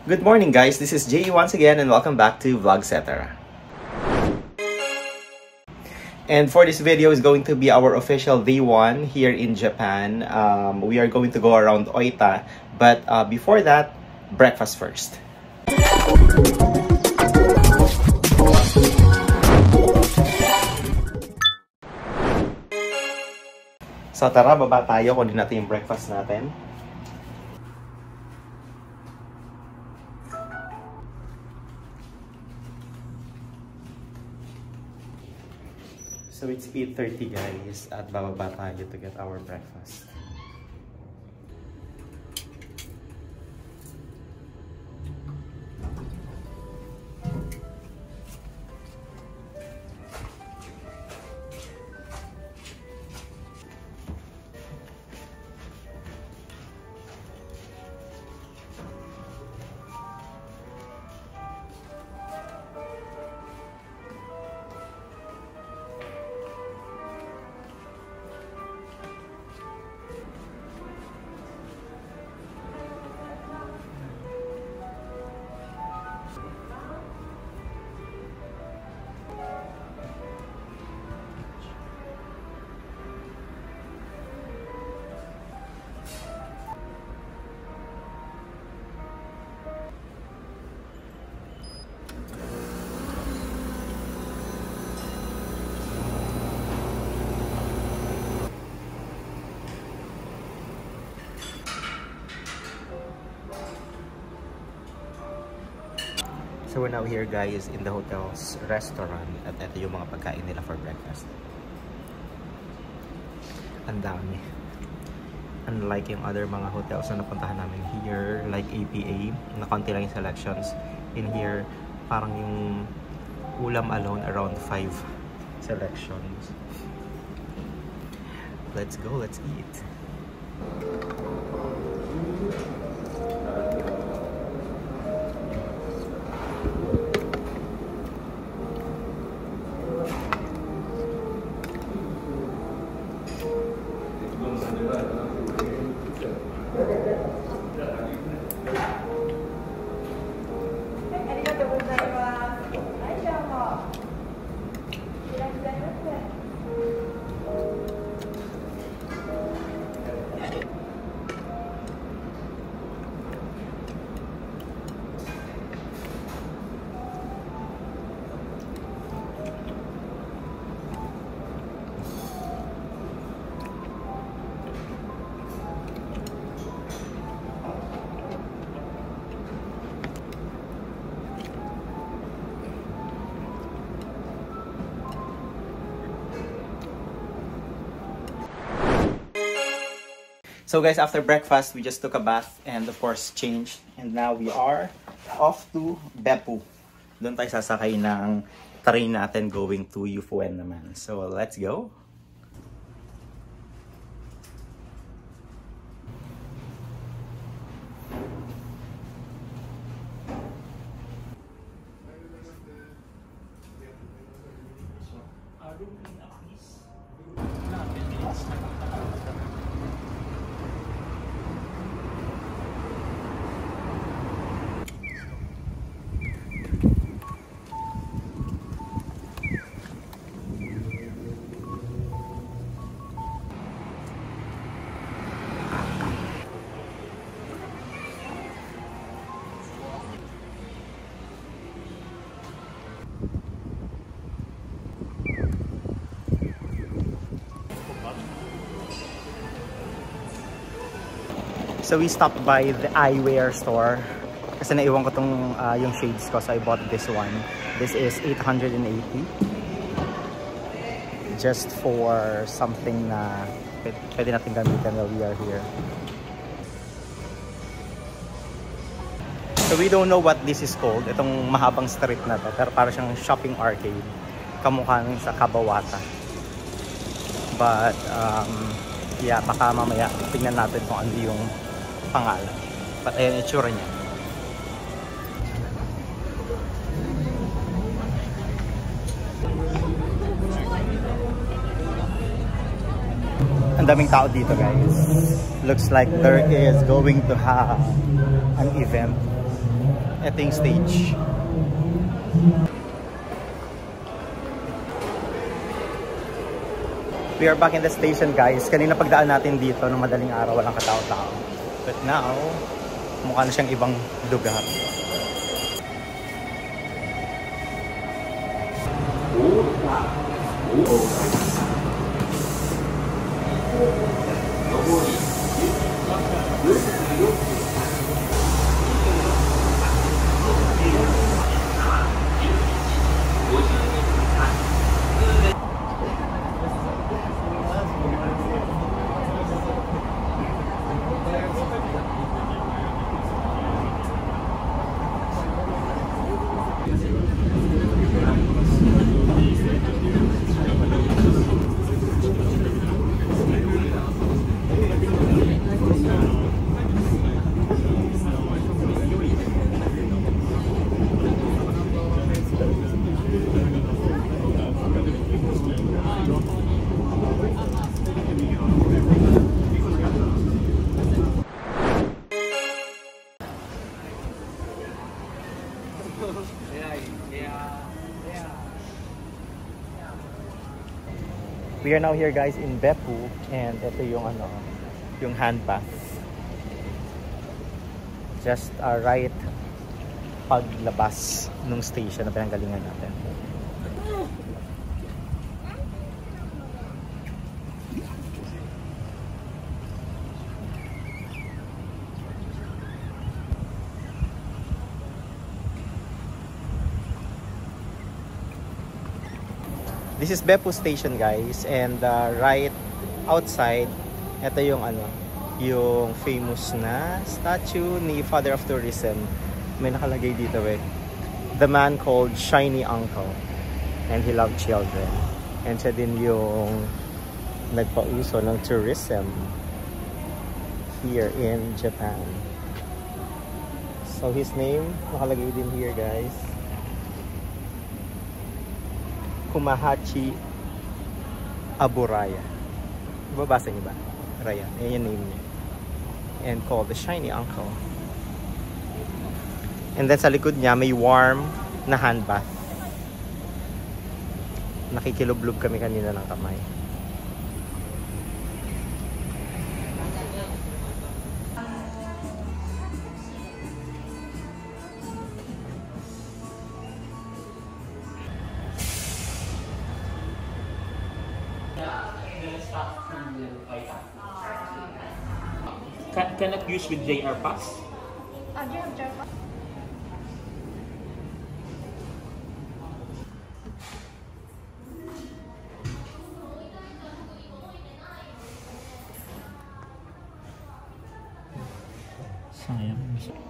Good morning guys, this is Jay once again and welcome back to Vlogcetera. And for this video is going to be our official day 1 here in Japan. We are going to go around Oita, but before that, breakfast first. So tara, baba tayo, kunin natin yung breakfast natin. So it's 8:30 guys at bababa tayo to get our breakfast. So we're now here guys in the hotel's restaurant at ito yung mga pagkain nila for breakfast. Ang dami. Unlike yung other mga hotels na napuntahan namin here, like APA, na konti lang yung selections. In here, parang yung ulam alone around 5 selections. Let's go, let's eat. So guys, after breakfast, we just took a bath and of course changed. And now we are off to Beppu. Doon tayo sasakay ng train natin going to Yufuen naman. So let's go! So we stopped by the eyewear store kasi naiwan ko tong yung shades ko, so I bought this one. This is 880 just for something na pwede natin gamitin while we are here. So we don't know what this is called, itong mahabang street na to, pero para siyang shopping arcade, kamukha ng sa Kabawata. But yeah, baka mamaya tingnan natin kung ano yung pangalan. But ayan yung itsura niya. Ang daming tao dito guys. Looks like there is going to have an event. Ito yung stage. We are back in the station, guys. Kanina pagdaan natin dito ng madaling araw, walang katao-tao. But now, mukha na siyang ibang lugar. We are now here, guys, in Beppu, and ito yung yung hand bath. Just right paglabas nung station na pinanggalingan natin. This is Beppu Station, guys, and right outside, ito yung yung famous na statue ni Father of Tourism. May nakalagay dito the man called Shiny Uncle, and he loved children. And siya din yung nagpauso ng tourism here in Japan. So his name nakalagay din here, guys. Kumahachi Aburaya. Babasa niyo ba? Raya. Ayan yung name niya. And called the Shiny Uncle. And then sa likod niya, may warm na hand bath. Nakikilublob kami kanina ng kamay. Cannot use with JR Pass? Do you have JR Pass?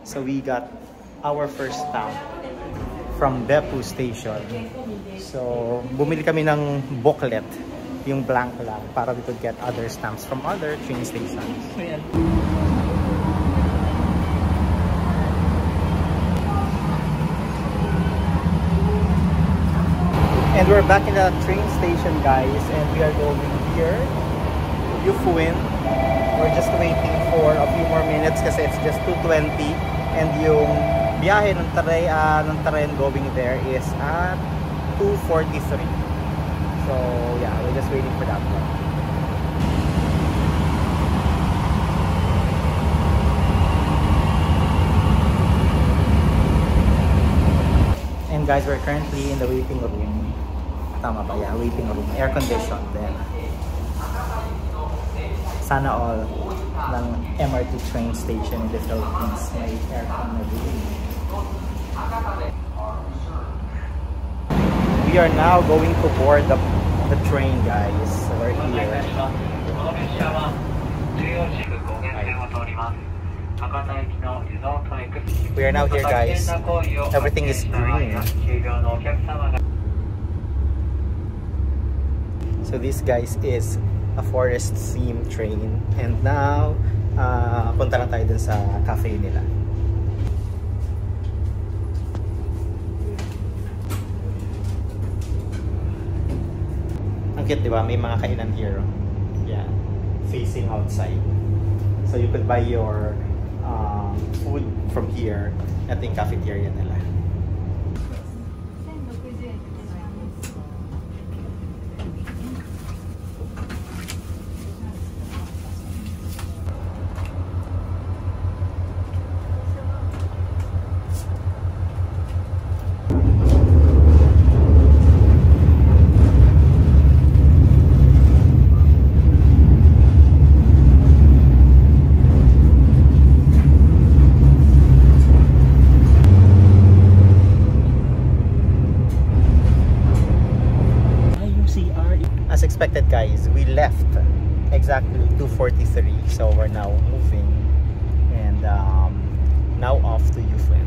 So we got our first stop from Beppu Station. So bumili kami ng booklet, yung blank lang, para we could get other stamps from other train stations. Ayan. And we're back in the train station, guys, and we are going here, Yufuin. We're just waiting for a few more minutes kasi it's just 2:20, and yung biyahe ng train going there is at 2:43. So yeah, we're just waiting for that one. And guys, we're currently in the waiting room. Tama ba? Yeah, waiting room. Air conditioned then. Sana all ng MRT train station in the Philippines may aircon na room. We are now going to board the train, guys. We're here. We are now here, guys. Everything is green. So this, guys, is a forest theme train, and now punta lang tayo dun sa cafe nila. Ang cute, diba? May mga kainan here. Yeah, facing outside. So you could buy your food from here. Ito yung cafeteria nila. As expected, guys, we left exactly 2:43, so we're now moving and now off to Yufeng.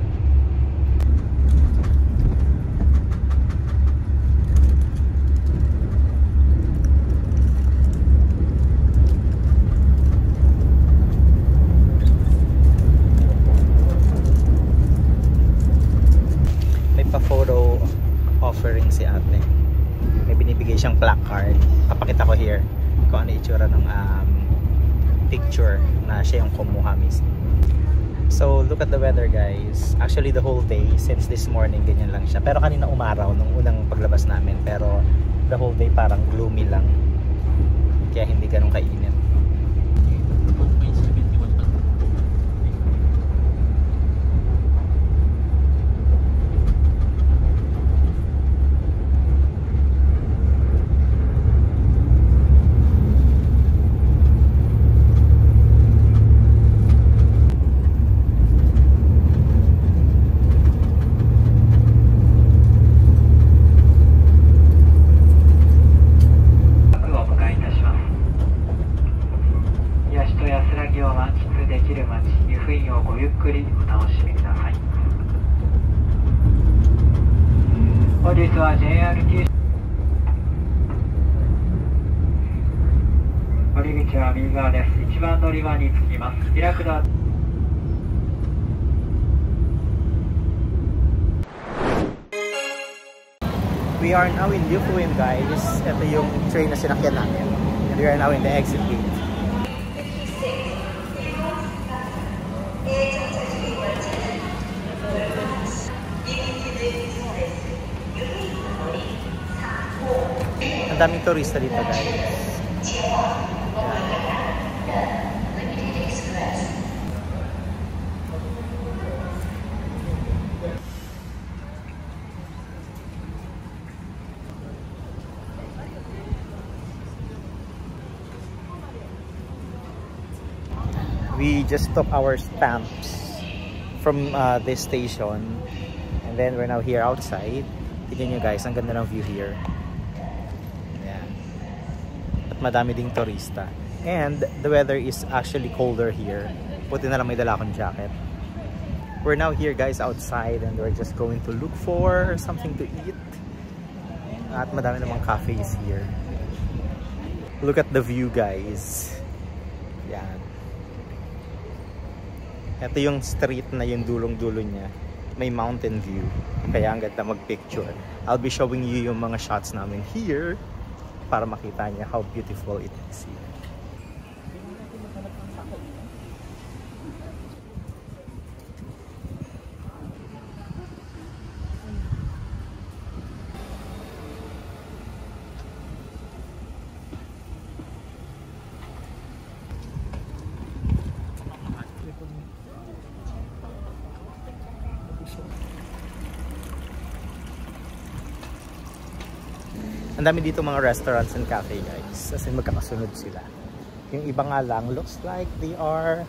May pa-photo offering si ate. May binibigay siyang placard. Papakita ko here kung ano itsura ng picture na siya yung kumuha mismo. So look at the weather, guys. Actually the whole day since this morning ganyan lang siya. Pero kanina umaraw nung unang paglabas namin. Pero the whole day parang gloomy lang. Kaya hindi ganun kainit. We are now in Yufeng, guys. Ito yung train na sinakyan namin. And we are now in the exit gate. Ang daming turista dito, guys. We just took our stamps from this station and then we're now here outside. Tignan nyo, guys, ang ganda ng view here. Ayan. At madami ding turista. And the weather is actually colder here. Buti na lang may dala akong jacket. We're now here, guys, outside and we're just going to look for something to eat. At madami namang cafes here. Look at the view, guys. Yan. Ito yung street na yung dulong-dulo niya. May mountain view. Kaya ang ganda mag-picture. I'll be showing you yung mga shots namin here para makita niya how beautiful it is here. Ang dami dito mga restaurants and cafe, guys. As in magkakasunod sila. Yung iba nga lang, looks like they are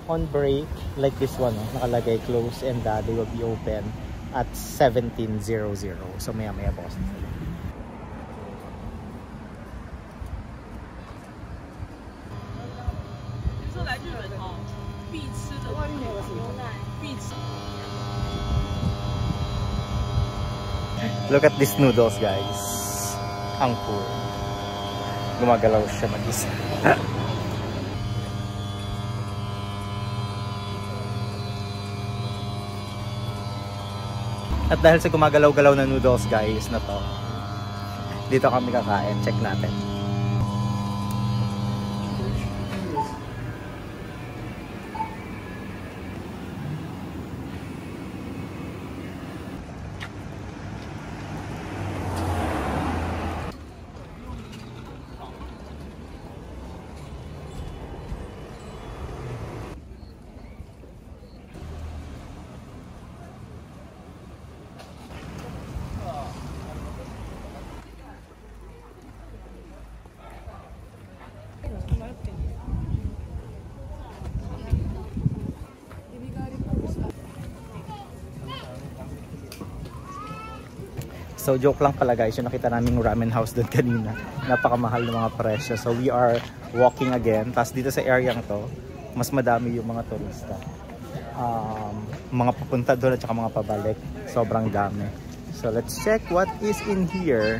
on break. Like this one, nakalagay close and they will be open at 17:00. So maya-maya po kasi sila. Look at these noodles, guys. Ang cool. Gumagalaw siya mag-isa. At dahil sa gumagalaw-galaw na noodles, guys, na to, dito kami kakain. Check natin. So joke lang pala guys, yung nakita naming ramen house doon kanina, napakamahal ng mga presyo. So we are walking again. Tapos dito sa area to, mas madami yung mga turista. Mga papunta doon at saka mga pabalik. Sobrang dami. So let's check what is in here.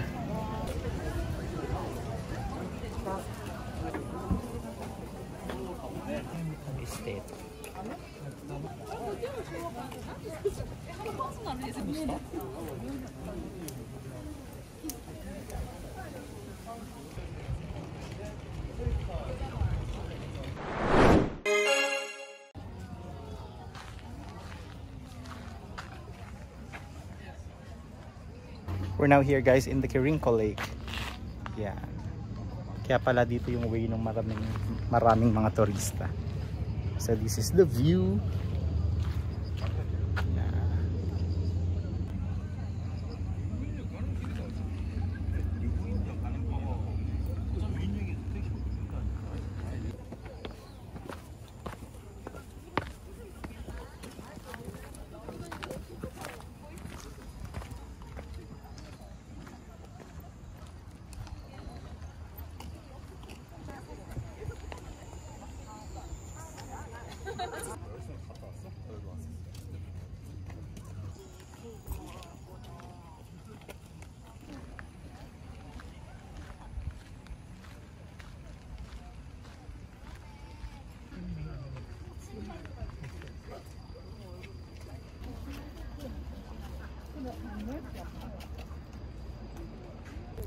We're now here guys in the Kirinko Lake. Yan. Kaya pala dito yung way ng maraming mga turista. So this is the view.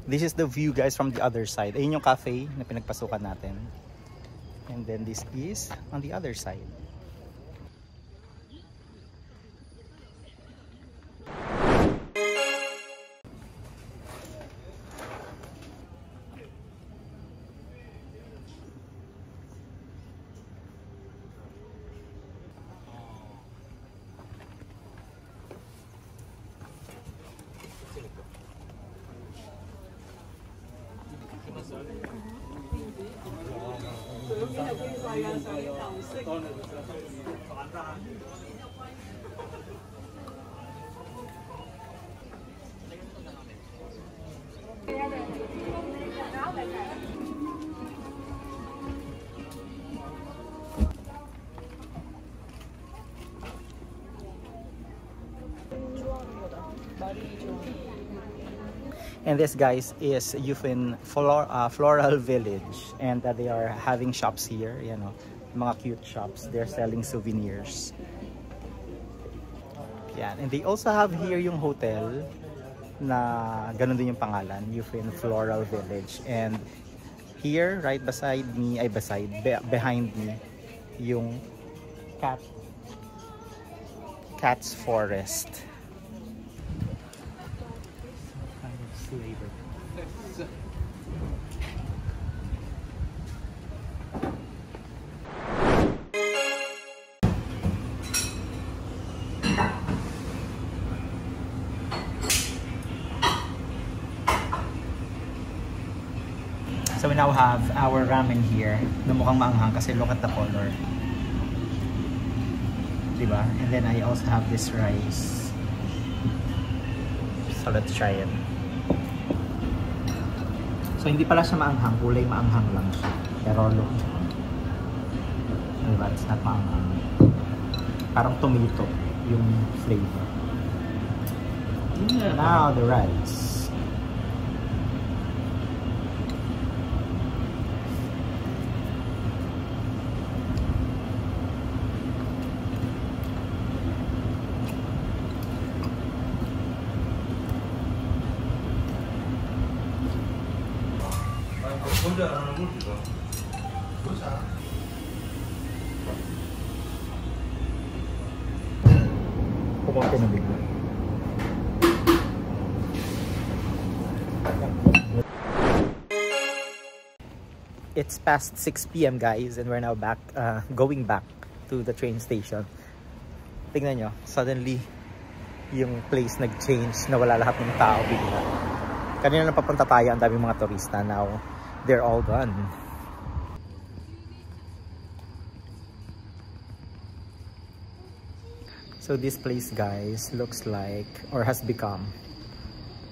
This is the view guys from the other side. Ayun yung cafe na pinagpasukan natin. And then this is on the other side. And this guys is Yufin Floral Village, and they are having shops here, you know, mga cute shops. They're selling souvenirs. Yeah, and they also have here yung hotel na ganun din yung pangalan, Yufin Floral Village. And here right beside me, behind me, yung Cat's Forest. So we now have our ramen here na mukhang maanghang kasi look at the color. Diba? And then I also have this rice. So let's try it. So hindi pala siya maanghang, kulay maanghang lang siya. Pero look. Diba? It's not maanghang. Parang tomato yung flavor. Yeah. Now the rice. Pumunta na bigla. It's past 6 p.m. guys, and we're now back, going back to the train station. Tingnan nyo, suddenly yung place nag-change, nawala lahat ng tao bigla. Kanina na papunta tayo, ang daming mga turista. Now they're all gone. So this place guys looks like, or has become,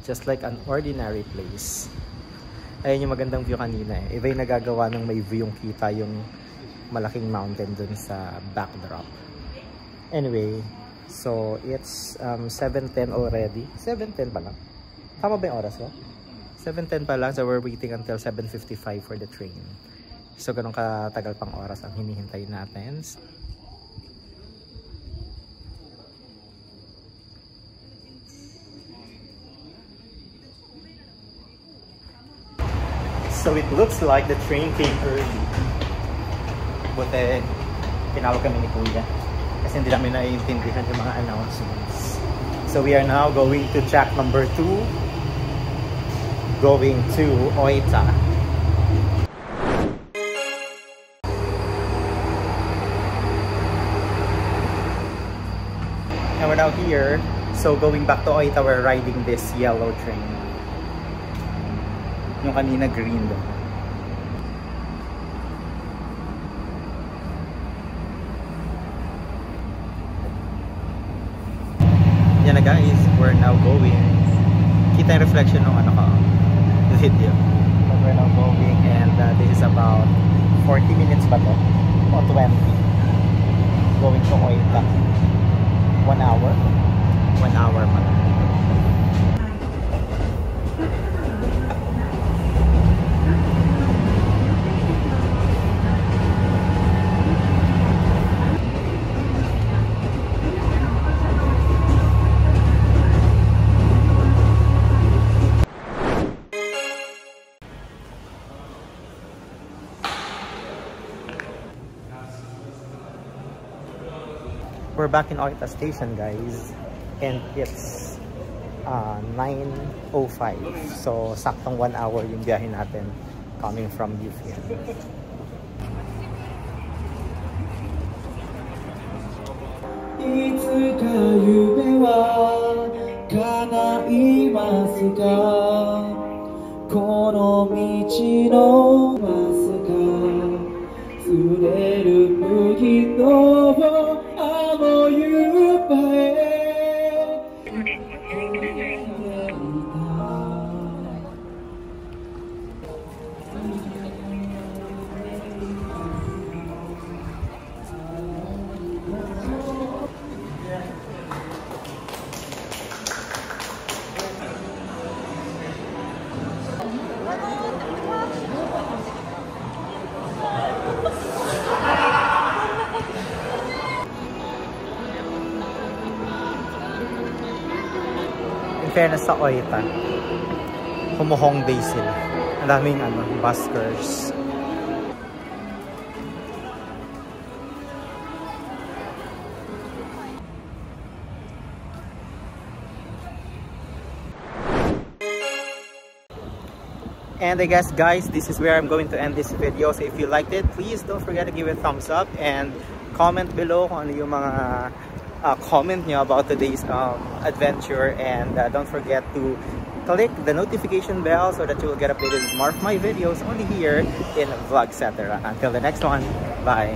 Just like an ordinary place. Ayun yung magandang view kanina eh. Iba yung nagagawa ng may view yung kita yung malaking mountain dun sa backdrop. Anyway, so it's 7:10 already. 7:10 pa lang. Tama ba yung oras ko? 7:10 pa lang, so we're waiting until 7:55 for the train. So ganun katagal pang oras ang hinihintay natin. So it looks like the train came early. Buti tinawag kami ni Kuya kasi hindi namin naiintindihan yung mga announcements. So we are now going to track number 2, going to Oita. And we're now here. So going back to Oita, we're riding this yellow train. Yung kanina green doon. Yan na guys, we're now going. Kita yung reflection ng ano ko, video. But we're now going and this is about 40 minutes ba to? O 20. Going to Oita. 1 hour? 1 hour pa. We're back in Oita station guys and it's 9:05, so saktong 1 hour yung biyahe natin coming from Yufien. Fairness sa Oita, humuhong day sila. Ang daming buskers. And I guess guys, this is where I'm going to end this video. So if you liked it, please don't forget to give it a thumbs up and comment below kung ano yung mga comment nyo about today's adventure, and don't forget to click the notification bell so that you will get updated with more of my videos only here in Vlogcetera. Until the next one, bye.